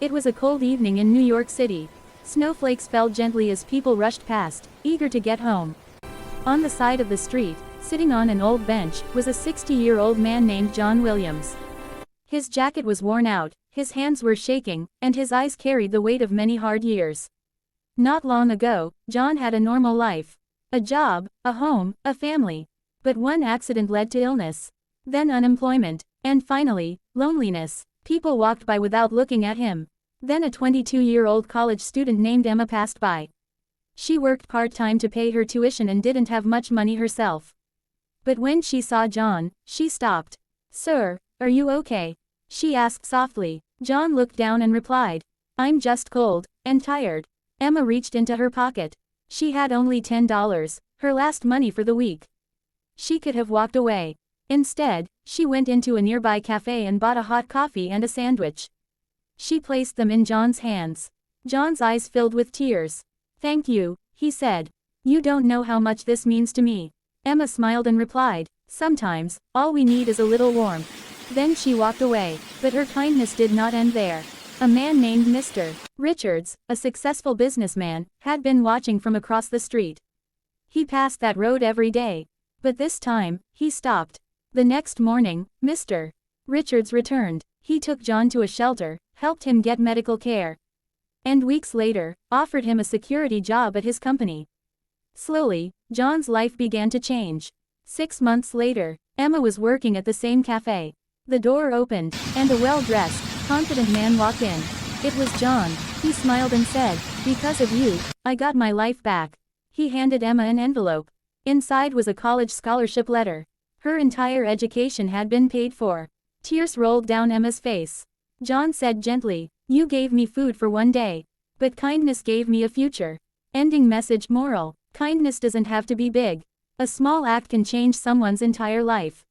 It was a cold evening in New York City. Snowflakes fell gently as people rushed past, eager to get home. On the side of the street, sitting on an old bench, was a 60-year-old man named John Williams. His jacket was worn out, his hands were shaking, and his eyes carried the weight of many hard years. Not long ago, John had a normal life. A job, a home, a family. But one accident led to illness. Then unemployment. And finally, loneliness. People walked by without looking at him. Then a 22-year-old college student named Emma passed by. She worked part-time to pay her tuition and didn't have much money herself. But when she saw John, she stopped. "Sir, are you okay?" she asked softly. John looked down and replied, "I'm just cold and tired." Emma reached into her pocket. She had only $10, her last money for the week. She could have walked away. Instead, she went into a nearby cafe and bought a hot coffee and a sandwich. She placed them in John's hands. John's eyes filled with tears. "Thank you," he said. "You don't know how much this means to me." Emma smiled and replied, "Sometimes, all we need is a little warmth." Then she walked away, but her kindness did not end there. A man named Mr. Richards, a successful businessman, had been watching from across the street. He passed that road every day. But this time, he stopped. The next morning, Mr. Richards returned. He took John to a shelter, helped him get medical care, and weeks later, offered him a security job at his company. Slowly, John's life began to change. 6 months later, Emma was working at the same cafe. The door opened, and a well-dressed, confident man walked in. It was John. He smiled and said, "Because of you, I got my life back." He handed Emma an envelope. Inside was a college scholarship letter. Her entire education had been paid for. Tears rolled down Emma's face. John said gently, "You gave me food for one day. But kindness gave me a future." Ending message. Moral: kindness doesn't have to be big. A small act can change someone's entire life.